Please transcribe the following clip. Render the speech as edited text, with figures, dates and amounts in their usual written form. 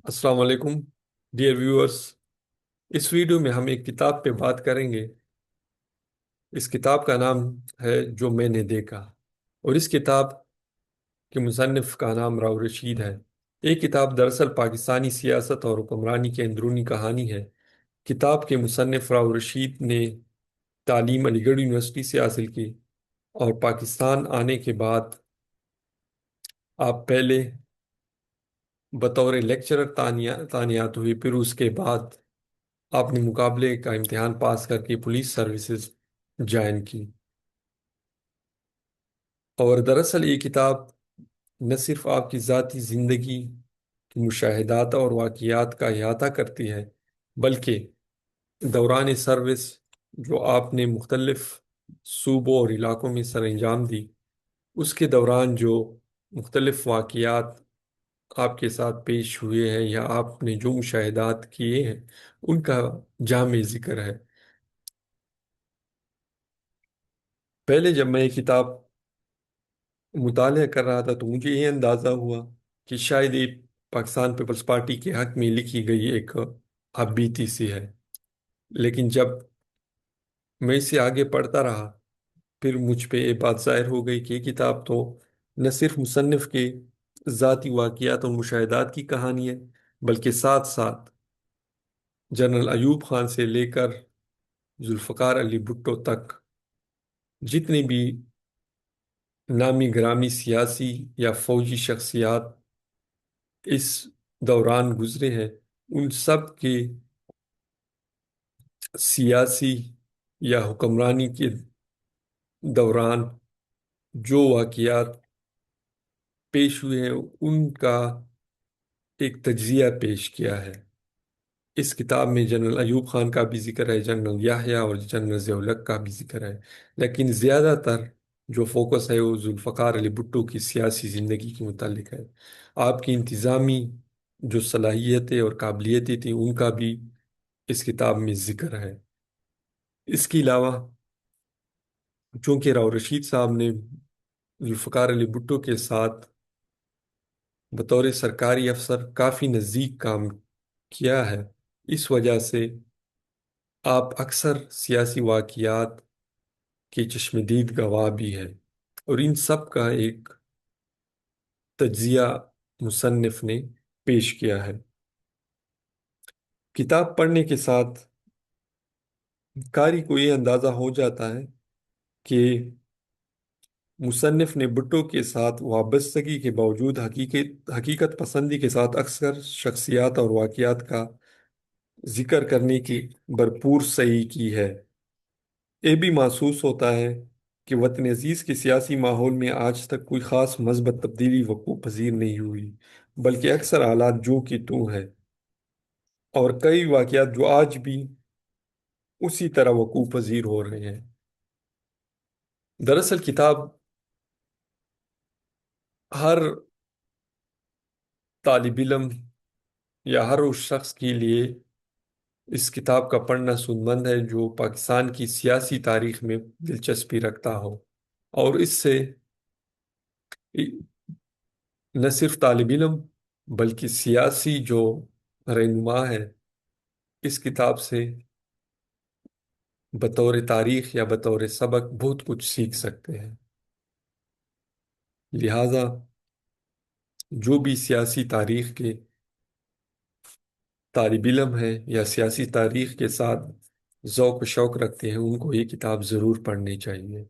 السلام علیکم dear viewers. اس video میں ہم ایک کتاب پہ بات کریں گے۔ اس کتاب کا نام ہے جو میں نے دیکھا، اور اس کتاب کے مصنف کا نام راؤ رشید ہے۔ یہ کتاب دراصل پاکستانی سیاست اور حکمرانی کی اندرونی کہانی ہے۔ کتاب کے مصنف راؤ رشید نے تعلیم علی گڑھ یونیورسٹی سے حاصل کی، اور پاکستان آنے کے بعد آپ پہلے بطور لیکچرر تعینات ہوئی، پھر اس کے بعد آپ نے مقابلے کا امتحان پاس کر کے پولیس سروسز جوائن کی۔ اور دراصل یہ کتاب نہ صرف آپ کی ذاتی زندگی کی مشاہدات اور واقعات کا احاطہ کرتی ہے، بلکہ دوران سروس جو آپ نے مختلف صوبوں اور علاقوں میں سر انجام دی، اس کے دوران جو مختلف واقعات آپ کے ساتھ پیش ہوئے ہیں یا آپ نے جو مشاہدات کیے ہیں، ان کا جامع ذکر ہے۔ پہلے جب میں یہ کتاب مطالعہ کر رہا تھا تو مجھے یہ اندازہ ہوا کہ شاید یہ پاکستان پیپلز پارٹی کے حق میں لکھی گئی ایک آپ بیتی سی ہے، لیکن جب میں اسے آگے پڑھتا رہا، پھر مجھ پہ یہ بات ظاہر ہو گئی کہ یہ کتاب تو نہ صرف مصنف کے ذاتی واقعات اور مشاہدات کی کہانی ہے، بلکہ ساتھ ساتھ جنرل ایوب خان سے لے کر ذوالفقار علی بھٹو تک جتنے بھی نامی گرامی سیاسی یا فوجی شخصیات اس دوران گزرے ہیں، ان سب کے سیاسی یا حکمرانی کے دوران جو واقعات پیش ہوئے ہیں ان کا ایک تجزیہ پیش کیا ہے۔ اس کتاب میں جنرل ایوب خان کا بھی ذکر ہے، جنرل یحییٰ اور جنرل ضیاء الحق کا بھی ذکر ہے، لیکن زیادہ تر جو فوکس ہے وہ ذوالفقار علی بھٹو کی سیاسی زندگی کے متعلق ہے۔ آپ کی انتظامی جو صلاحیتیں اور قابلیتیں تھیں ان کا بھی اس کتاب میں ذکر ہے۔ اس کے علاوہ چونکہ راؤ رشید صاحب نے ذوالفقار علی بھٹو کے ساتھ بطور سرکاری افسر کافی نزدیک کام کیا ہے، اس وجہ سے آپ اکثر سیاسی واقعات کے چشمدید گواہ بھی ہیں، اور ان سب کا ایک تجزیہ مصنف نے پیش کیا ہے۔ کتاب پڑھنے کے ساتھ قاری کو یہ اندازہ ہو جاتا ہے کہ مصنف نے بھٹو کے ساتھ وابستگی کے باوجود حقیقت پسندی کے ساتھ اکثر شخصیات اور واقعات کا ذکر کرنے کی بھرپور صحیح کی ہے۔ یہ بھی محسوس ہوتا ہے کہ وطن عزیز کے سیاسی ماحول میں آج تک کوئی خاص مثبت تبدیلی وقوع پذیر نہیں ہوئی، بلکہ اکثر حالات جو کی توں ہے، اور کئی واقعات جو آج بھی اسی طرح وقوع پذیر ہو رہے ہیں۔ دراصل کتاب ہر طالب علم یا ہر اس شخص کے لیے اس کتاب کا پڑھنا سودمند ہے جو پاکستان کی سیاسی تاریخ میں دلچسپی رکھتا ہو، اور اس سے نہ صرف طالب علم بلکہ سیاسی جو رہنما ہے اس کتاب سے بطور تاریخ یا بطور سبق بہت کچھ سیکھ سکتے ہیں۔ لہٰذا جو بھی سیاسی تاریخ کے طالب علم ہیں یا سیاسی تاریخ کے ساتھ ذوق و شوق رکھتے ہیں، ان کو یہ کتاب ضرور پڑھنی چاہیے۔